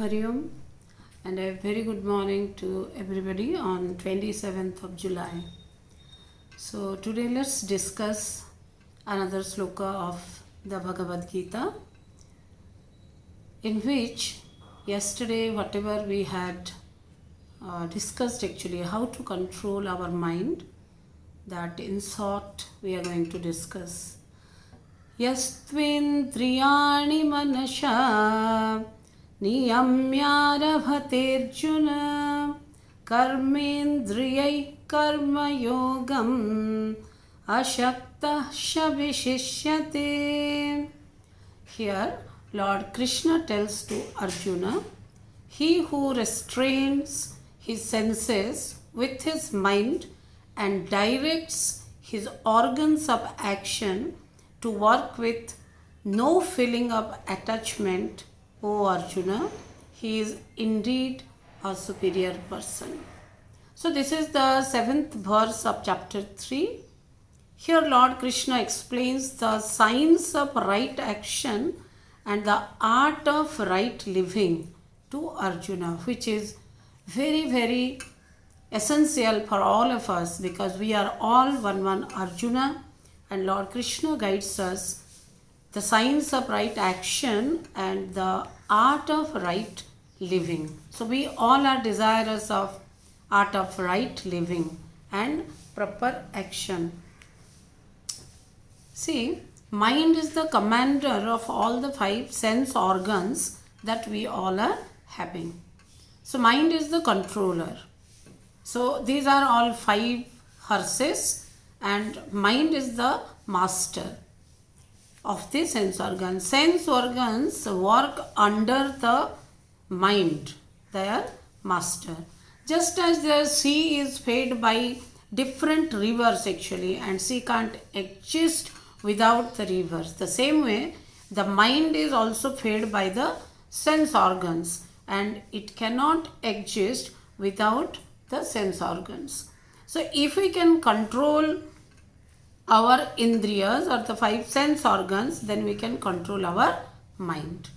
Hari Om, and a very good morning to everybody on 27th of July. So today let's discuss another sloka of the Bhagavad Gita, in which yesterday whatever we had discussed, actually how to control our mind, that in short we are going to discuss. Yastvindriyani manasha नियम्यारभतेऽर्जुन कर्मेन्द्रियैः कर्मयोगम् अशक्तः स विशिष्यते. Here Lord Krishna tells to Arjuna, he who restrains his senses with his mind and directs his organs of action to work with no feeling of attachment, O Arjuna, he is indeed a superior person. So this is the 7th verse of chapter 3. Here Lord Krishna explains the science of right action and the art of right living to Arjuna, which is very, very essential for all of us, because we are all one Arjuna, and Lord Krishna guides us the science of right action and the art of right living. So we all are desirous of art of right living and proper action. See, mind is the commander of all the 5 sense organs that we all are having. So mind is the controller. So these are all 5 horses, and mind is the master of the sense organs. Sense organs work under the mind, their master. Just as the sea is fed by different rivers actually, and sea can't exist without the rivers. The same way, the mind is also fed by the sense organs, and it cannot exist without the sense organs. So if we can control our indriyas or the 5 sense organs, then we can control our mind.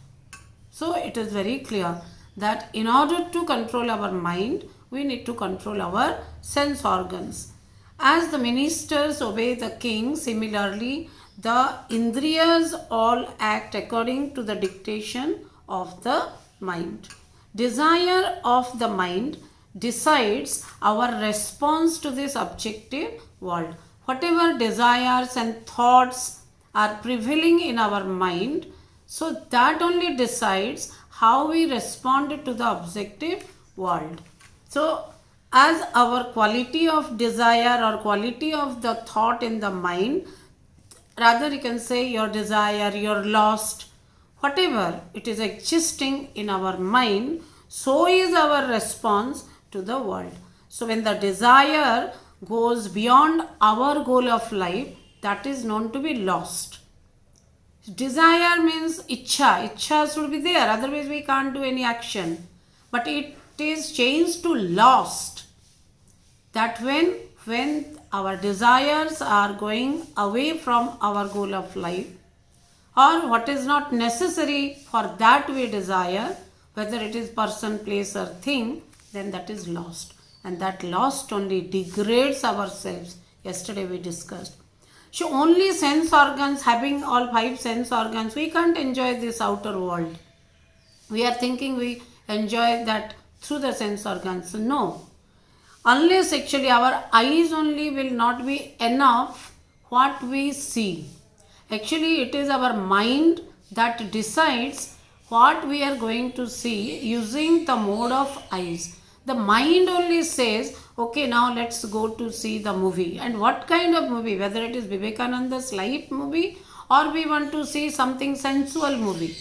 So it is very clear that in order to control our mind, we need to control our sense organs. As the ministers obey the king, similarly the indriyas all act according to the dictation of the mind. Desire of the mind decides our response to this objective world. Whatever desires and thoughts are prevailing in our mind, so that only decides how we respond to the objective world. So as our quality of desire or quality of the thought in the mind, rather you can say your desire, your lust, whatever it is existing in our mind, so is our response to the world. So when the desire goes beyond our goal of life, that is known to be lost. Desire means ichha. Ichha should be there, otherwise we can't do any action. But it is changed to lost. That when our desires are going away from our goal of life, or what is not necessary for that we desire, whether it is person, place or thing, then that is lost. And that lost only degrades ourselves. Yesterday we discussed. So only sense organs, having all 5 sense organs, we can't enjoy this outer world. We are thinking we enjoy that through the sense organs. No. Unless actually our eyes only will not be enough what we see. Actually it is our mind that decides what we are going to see using the mode of eyes. The mind only says, okay, now let's go to see the movie. And what kind of movie? Whether it is Vivekananda's life movie or we want to see something sensual movie.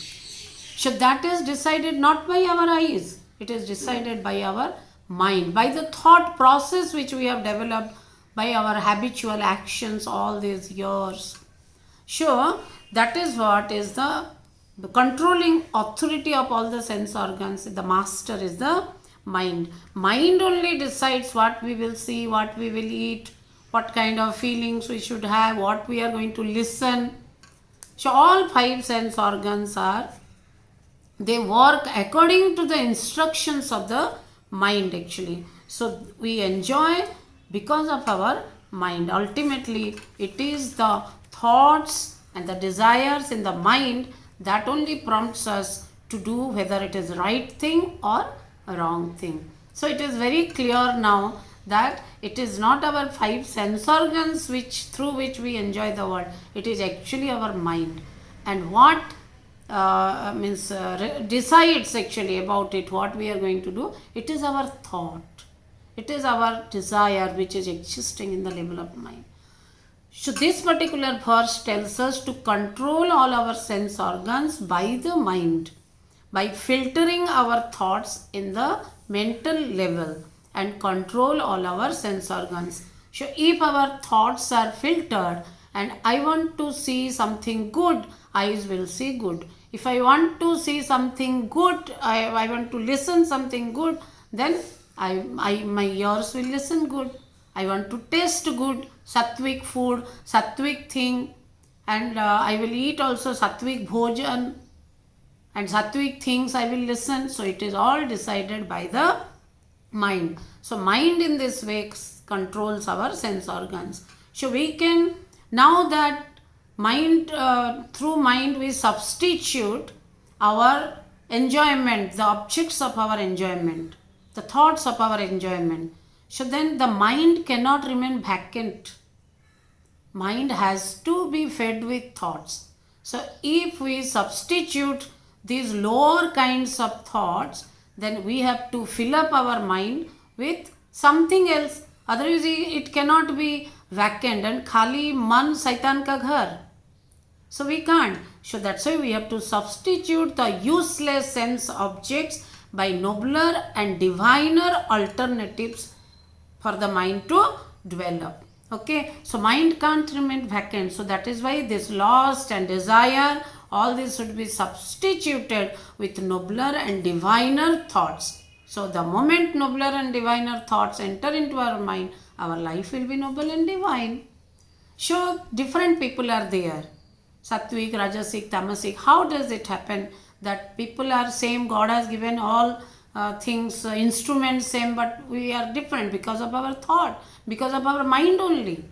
So that is decided not by our eyes. It is decided by our mind, by the thought process which we have developed by our habitual actions all these years. Sure, that is what is the controlling authority of all the sense organs. The master is the mind. Mind only decides what we will see, what we will eat, what kind of feelings we should have, what we are going to listen. So all 5 sense organs are They work according to the instructions of the mind actually. So we enjoy because of our mind. Ultimately, it is the thoughts and the desires in the mind that only prompts us to do whether it is right thing or a wrong thing. So it is very clear now that it is not our five sense organs through which we enjoy the world. It is actually our mind. And what decides actually about it, what we are going to do, it is our thought. It is our desire which is existing in the level of mind. So this particular verse tells us to control all our sense organs by the mind, by filtering our thoughts in the mental level and control all our sense organs. So if our thoughts are filtered and I want to see something good, eyes will see good. If I want to see something good, I want to listen something good, then my ears will listen good. I want to taste good, sattvic food, sattvic thing, and I will eat also sattvic bhojan, and sattvic things I will listen. So it is all decided by the mind. So mind in this way controls our sense organs. So we can, now that mind, through mind we substitute our enjoyment, the objects of our enjoyment, the thoughts of our enjoyment. So then the mind cannot remain vacant. Mind has to be fed with thoughts. So if we substitute these lower kinds of thoughts, then we have to fill up our mind with something else. Otherwise it cannot be vacant and khali man saitan ka ghar. So we can't. So that's why we have to substitute the useless sense objects by nobler and diviner alternatives for the mind to develop. Okay, so mind can't remain vacant. So that is why this lust and desire, all this should be substituted with nobler and diviner thoughts. So the moment nobler and diviner thoughts enter into our mind, our life will be noble and divine. So different people are there. Sattvic, Rajasic, Tamasic. How does it happen that people are same? God has given all things, instruments same, but we are different because of our thought, because of our mind only.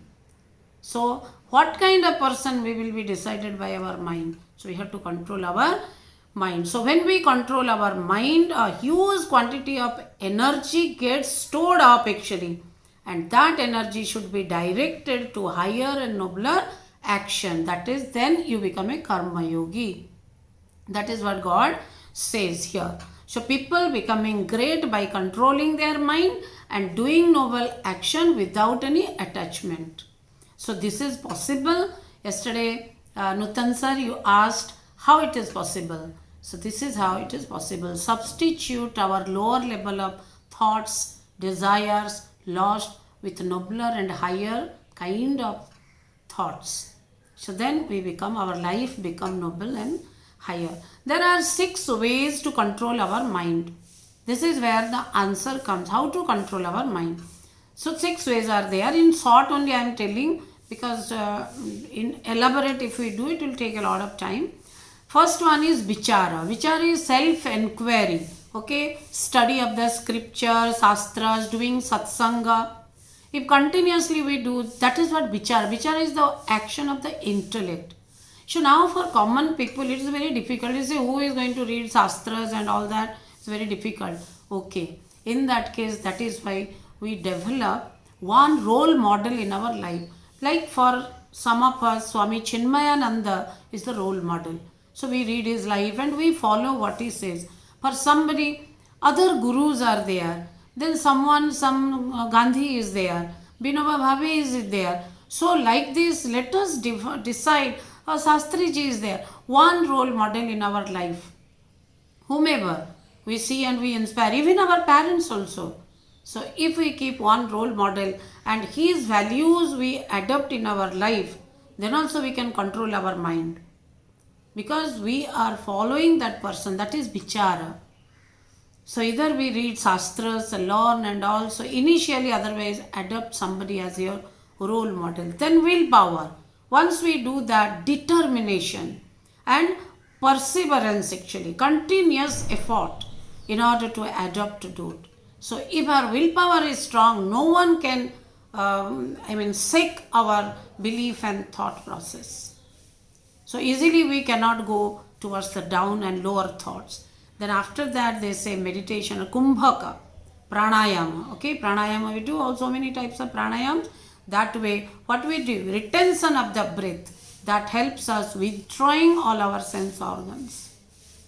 So what kind of person we will be decided by our mind. So we have to control our mind. So when we control our mind, a huge quantity of energy gets stored up actually, and that energy should be directed to higher and nobler action. That is, then you become a karma yogi. That is what God says here. So people becoming great by controlling their mind and doing noble action without any attachment. So this is possible. Yesterday, Nutan sir, you asked how it is possible. So this is how it is possible. Substitute our lower level of thoughts, desires, lust with nobler and higher kind of thoughts. So then we become, our life become noble and higher. There are 6 ways to control our mind. This is where the answer comes. How to control our mind. So 6 ways are there. In short only I am telling, because in elaborate if we do it will take a lot of time. First one is vichara. Vichara is self-enquiry. Okay, study of the scriptures, shastras, doing satsanga. If continuously we do, that is what vichara. Vichara is the action of the intellect. So now for common people it is very difficult. You say who is going to read shastras and all that? It's very difficult. Okay, in that case, that is why we develop one role model in our life. Like for some of us, Swami Chinmayananda is the role model. So we read his life and we follow what he says. For somebody, other gurus are there. Then some Gandhi is there. Binoba Bhave is there. So like this, let us decide. Shastri ji is there. One role model in our life. Whomever we see and we inspire. Even our parents also. So if we keep one role model and his values we adopt in our life, then also we can control our mind. Because we are following that person. That is vichara. So either we read shastras, learn and also initially otherwise adopt somebody as your role model. Then willpower. Once we do that, determination. And perseverance, actually continuous effort in order to adopt to do it. So if our willpower is strong, no one can shake our belief and thought process. So easily we cannot go towards the down and lower thoughts. Then after that they say meditation, kumbhaka, pranayama. Okay, pranayama we do also many types of pranayams. That way what we do, retention of the breath, that helps us withdrawing all our sense organs.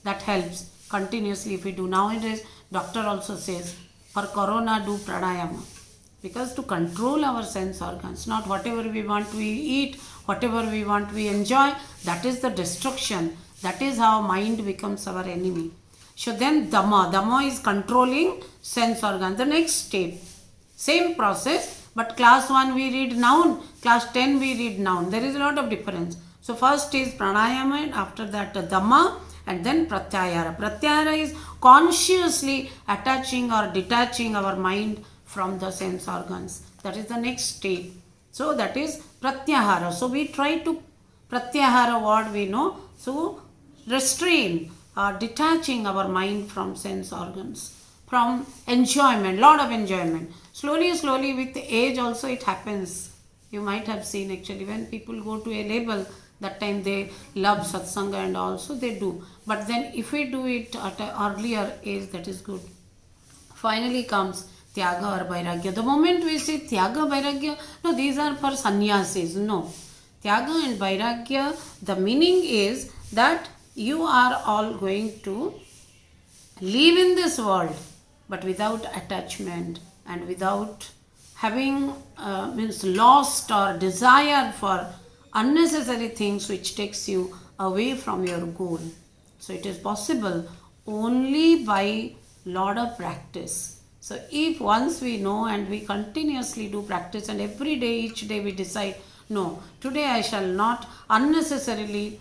That helps continuously if we do. Nowadays doctor also says for corona do pranayama, because to control our sense organs, not whatever we want we eat, whatever we want we enjoy, that is the destruction. That is how mind becomes our enemy. So then dhamma is controlling sense organs. The next step, same process, but class 1 we read noun, class 10 we read noun. There is a lot of difference. So first is pranayama, and after that dhamma, and then pratyahara. Pratyahara is consciously attaching or detaching our mind from the sense organs. That is the next step. So that is pratyahara. So we try to pratyahara what we know. So restrain or detaching our mind from sense organs, from enjoyment, lot of enjoyment. Slowly with age also it happens. You might have seen actually when people go to a level, that time they love satsanga and also they do. But then if we do it at an earlier age, that is good. Finally comes Tyaga or Vairagya. The moment we say Tyaga, Vairagya, no, these are for sannyasis. No. Tyaga and Vairagya, the meaning is that you are all going to live in this world, but without attachment and without having lost or desire for unnecessary things which takes you away from your goal. So it is possible only by lot of practice. So if once we know and we continuously do practice, and every day, each day we decide, no, today I shall not unnecessarily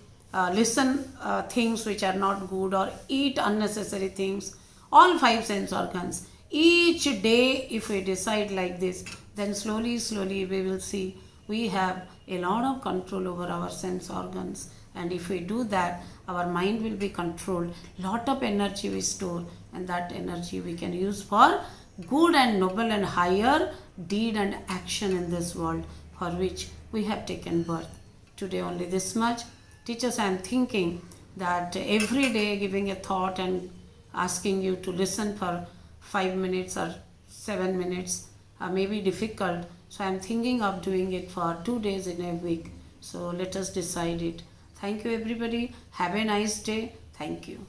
listen things which are not good or eat unnecessary things, all 5 sense organs. Each day if we decide like this, then slowly we will see we have a lot of control over our sense organs. And if we do that, our mind will be controlled. Lot of energy we store, and that energy we can use for good and noble and higher deed and action in this world for which we have taken birth. Today only this much. Teachers, I am thinking that every day giving a thought and asking you to listen for 5 minutes or 7 minutes may be difficult. So I am thinking of doing it for 2 days in a week. So let us decide it. Thank you everybody. Have a nice day. Thank you.